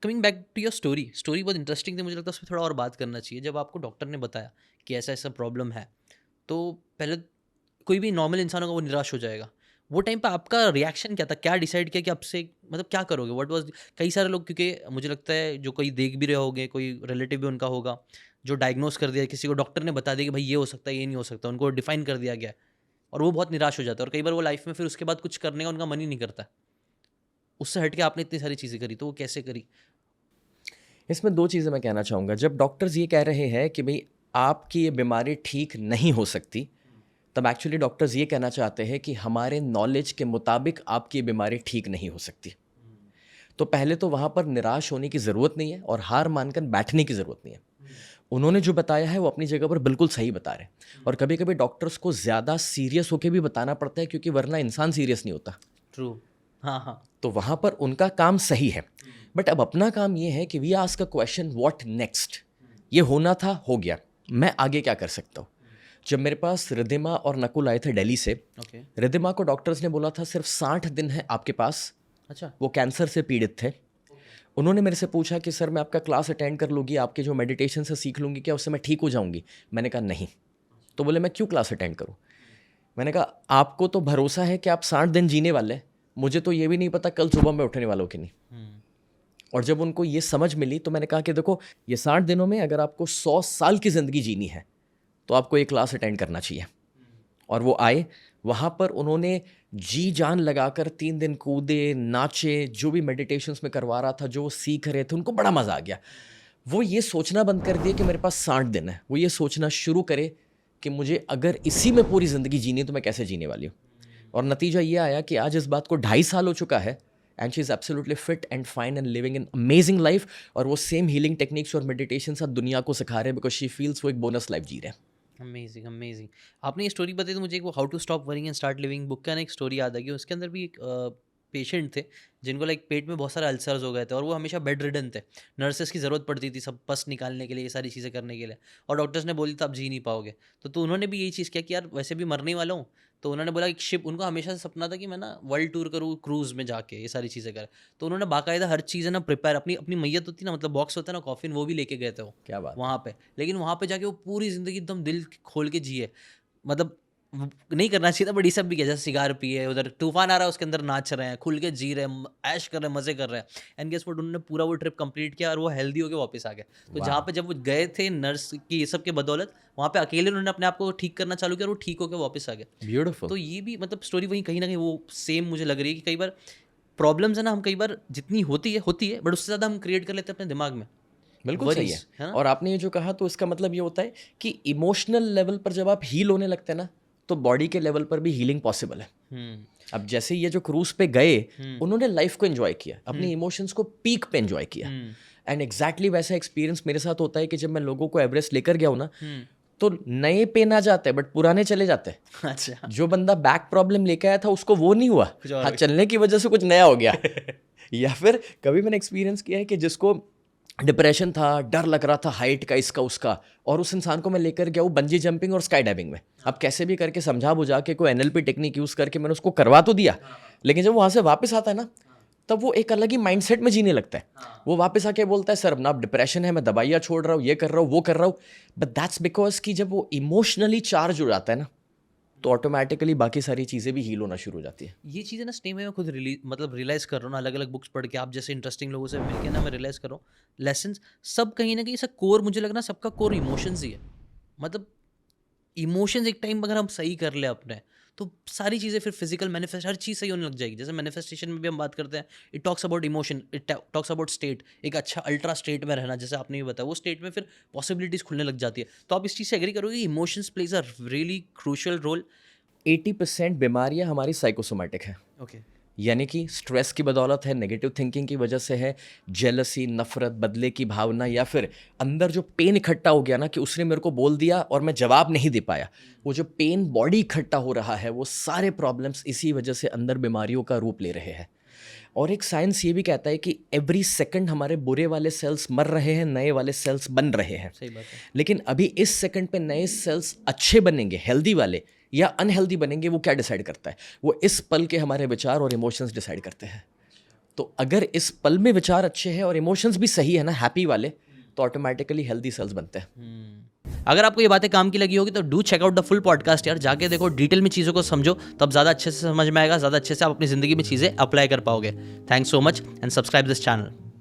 Coming back to your story बहुत interesting थी, मुझे लगता है उस पर थोड़ा और बात करना चाहिए। जब आपको डॉक्टर ने बताया कि ऐसा ऐसा प्रॉब्लम है, तो पहले कोई भी नॉर्मल इंसान होगा वो निराश हो जाएगा। वो टाइम पे आपका रिएक्शन क्या था? क्या डिसाइड किया कि अब से मतलब क्या करोगे? व्हाट वाज, कई सारे लोग, क्योंकि मुझे लगता है जो कोई देख भी रहे होंगे, कोई रिलेटिव भी उनका होगा जो डायग्नोस कर दिया, किसी को डॉक्टर ने बता दिया कि भाई ये हो सकता है, ये नहीं हो सकता, उनको डिफाइन कर दिया गया है, और वो बहुत निराश हो जाता है, और कई बार वो लाइफ में फिर उसके बाद कुछ करने का उनका मन ही नहीं करता। उससे हट के आपने इतनी सारी चीज़ें करी, तो वो कैसे करी? इसमें 2 चीज़ें मैं कहना चाहूँगा। जब डॉक्टर्स ये कह रहे हैं कि भई आपकी ये बीमारी ठीक नहीं हो सकती, तब एक्चुअली डॉक्टर्स ये कहना चाहते हैं कि हमारे नॉलेज के मुताबिक आपकी ये बीमारी ठीक नहीं हो सकती। तो पहले तो वहाँ पर निराश होने की ज़रूरत नहीं है और हार मानकर बैठने की ज़रूरत नहीं है। उन्होंने जो बताया है वो अपनी जगह पर बिल्कुल सही बता रहे हैं, और कभी-कभी डॉक्टर्स को ज़्यादा सीरियस होके भी बताना पड़ता है, क्योंकि वरना इंसान सीरियस नहीं होता। ट्रू। हाँ, हाँ। तो वहाँ पर उनका काम सही है। बट अब अपना काम ये है कि we ask a question, what next? ये होना था, हो गया। मैं आगे क्या कर सकता हूँ? जब मेरे पास रिद्धिमा और नकुल आए थे दिल्ली से, ओके। रिद्धिमा को डॉक्टर्स ने बोला था सिर्फ 60 दिन है आपके पास। अच्छा। वो कैंसर से पीड़ित थे। उन्होंने मेरे से पूछा कि सर मैं आपका क्लास अटेंड कर लूँगी, आपके जो मेडिटेशन से सीख लूँगी, क्या उससे मैं ठीक हो जाऊँगी? मैंने कहा नहीं। तो बोले मैं क्यों क्लास अटेंड करूँ? मैंने कहा आपको तो भरोसा है कि आप 60 दिन जीने वाले हैं, मुझे तो ये भी नहीं पता कल सुबह मैं उठने वाला हूँ कि नहीं। हम्म। और जब उनको ये समझ मिली तो मैंने कहा कि देखो, ये 60 दिनों में अगर आपको 100 साल की ज़िंदगी जीनी है तो आपको ये क्लास अटेंड करना चाहिए। और वो आए, वहाँ पर उन्होंने जी जान लगाकर 3 दिन कूदे, नाचे, जो भी मेडिटेशंस में करवा रहा था, जो वो सीख रहे थे, उनको बड़ा मज़ा आ गया। वो ये सोचना बंद कर दिया कि मेरे पास 60 दिन है, वो ये सोचना शुरू करे कि मुझे अगर इसी में पूरी ज़िंदगी जीनी है तो मैं कैसे जीने वाली हूँ। और नतीजा ये आया कि आज इस बात को 2.5 साल हो चुका है, and she is absolutely fit and fine and living an amazing life. और वो सेम हीलिंग टेक्निक्स और मेडिटेशन सब दुनिया को सिखा रहे हैं, बिकॉज शी फील्स वो एक बोनस लाइफ जी रहे हैं। Amazing, amazing. आपने ये स्टोरी बताई तो मुझे एक वो how to stop worrying and start living book का ना एक स्टोरी याद आ गई। उसके अंदर भी एक पेशेंट थे जिनको लाइक पेट में बहुत सारे अल्सर्स हो गए थे, और वो हमेशा बेड रिडन थे। नर्सेस की ज़रूरत पड़ती थी सब पस निकालने के लिए, ये सारी चीज़ें करने के लिए, और डॉक्टर्स ने बोली था आप जी नहीं पाओगे। तो उन्होंने भी यही चीज़ किया कि यार वैसे भी मरने वाला हूँ। तो उन्होंने बोला एक शिप, उनको हमेशा से सपना था कि मैं ना वर्ल्ड टूर करूँ, क्रूज़ में जाके ये सारी चीज़ें करें। तो उन्होंने बाकायदा हर चीज़ है ना प्रिपेयर, अपनी अपनी मैयत होती है ना, मतलब बॉक्स होता है ना, कॉफिन, वो भी लेके गए थे वो क्या बात है। वहाँ पे। लेकिन वहाँ पे जाके वो पूरी ज़िंदगी एकदम दिल खोल के जिए। मतलब नहीं करना चाहिए था, बट ये सब भी किया, जैसे सिगार पिए, उधर तूफान आ रहा है उसके अंदर नाच रहे हैं, खुल के जी रहे हैं, ऐश कर रहे हैं, मजे कर रहे हैं। एंड गेस व्हाट, उन्होंने पूरा वो ट्रिप कंप्लीट किया और वो हेल्दी होके वापस आ गए। तो जहाँ वाह। पे जब वो गए थे नर्स की ये सब के बदौलत, वहाँ पे अकेले उन्होंने अपने आप को ठीक करना चालू किया और वो ठीक होके वापस आ गए। ब्यूटिफुल। तो ये भी मतलब स्टोरी वही कहीं ना कहीं वो सेम मुझे लग रही है कि कई बार प्रॉब्लम्स है ना, हम कई बार जितनी होती है बट उससे ज़्यादा हम क्रिएट कर लेते हैं अपने दिमाग में, बिल्कुल सही है। वरीज है ना। और आपने ये जो कहा तो इसका मतलब ये होता है कि इमोशनल लेवल पर जब आप हील होने लगते हैं ना, तो बॉडी के लेवल पर भी हीलिंग पॉसिबल है। हम्म। अब जैसे ये जो क्रूज पे गए, हम्म। उन्होंने लाइफ को एंजॉय किया, अपने हम्म। इमोशंस को पीक पे एंजॉय किया। हम्म। एंड एग्जैक्टली वैसा एक्सपीरियंस मेरे साथ होता है कि जब मैं लोगों को एवरेस्ट लेकर गया हूँ ना, हम्म। तो नए पेन आ जाते हैं बट पुराने चले जाते हैं। अच्छा। जो बंदा बैक प्रॉब्लम लेकर आया था उसको वो नहीं हुआ, कुछ और हाँ हो चलने की वजह से कुछ नया हो गया। या फिर कभी मैंने एक्सपीरियंस किया है कि जिसको डिप्रेशन था, डर लग रहा था हाइट का, इसका उसका, और उस इंसान को मैं लेकर गया हूँ बंजी जंपिंग और स्काई डाइविंग में। अब कैसे भी करके समझा बुझा के कोई एनएलपी टेक्निक यूज़ करके मैंने उसको करवा तो दिया, लेकिन जब वहाँ से वापस आता है ना, तब वो एक अलग ही माइंडसेट में जीने लगता है। वो वापस आके बोलता है सर अब ना डिप्रेशन है, मैं दवाइयाँ छोड़ रहा हूँ, ये कर रहा हूँ, वो कर रहा हूँ। बट दैट्स बिकॉज कि जब वो इमोशनली चार्ज हो जाता है ना, तो ऑटोमेटिकली बाकी सारी चीज़ें भी हील होना शुरू हो जाती है। ये चीज़ें ना स्टेम में मैं खुद मतलब रियलाइज़ कर रहा हूँ ना, अलग अलग बुक्स पढ़ के, आप जैसे इंटरेस्टिंग लोगों से मिलके ना, मैं रियलाइज़ कर रहा हूँ लेसन्स सब कहीं ना कहीं ऐसा कोर, मुझे लगना सबका कोर इमोशंस ही है। मतलब इमोशंस एक टाइम अगर हम सही कर ले अपने, तो सारी चीज़ें फिर फिजिकल मैनिफेस्ट, हर चीज़ सही होने लग जाएगी। जैसे मैनिफेस्टेशन में भी हम बात करते हैं, it talks about emotion, it talks about state, एक अच्छा अल्ट्रा स्टेट में रहना, जैसे आपने भी बताया, वो स्टेट में फिर पॉसिबिलिटीज़ खुलने लग जाती है। तो आप इस चीज़ से एग्री करोगे, emotions plays a really crucial role. 80% बीमारियां हमारी साइकोसोमैटिक हैं। ओके। यानी कि स्ट्रेस की बदौलत है, नेगेटिव थिंकिंग की वजह से है, जेलसी, नफरत, बदले की भावना, या फिर अंदर जो पेन इकट्ठा हो गया ना कि उसने मेरे को बोल दिया और मैं जवाब नहीं दे पाया, वो जो पेन बॉडी इकट्ठा हो रहा है, वो सारे प्रॉब्लम्स इसी वजह से अंदर बीमारियों का रूप ले रहे हैं। और एक साइंस ये भी कहता है कि एवरी सेकंड हमारे बुरे वाले सेल्स मर रहे हैं, नए वाले सेल्स बन रहे हैं। सही बात है। लेकिन अभी इस सेकंड पे नए सेल्स अच्छे बनेंगे, हेल्दी वाले, या अनहेल्दी बनेंगे, वो क्या डिसाइड करता है? वो इस पल के हमारे विचार और इमोशंस डिसाइड करते हैं। तो अगर इस पल में विचार अच्छे हैं और इमोशंस भी सही है ना, हैप्पी वाले, तो ऑटोमेटिकली हेल्दी सेल्स बनते हैं। अगर आपको ये बातें काम की लगी होगी तो do check out the full podcast यार, जाके देखो, डिटेल में चीज़ों को समझो, तब ज़्यादा अच्छे से समझ में आएगा, ज़्यादा अच्छे से आप अपनी ज़िंदगी में चीज़ें अप्लाई कर पाओगे। Thanks so much and subscribe this channel.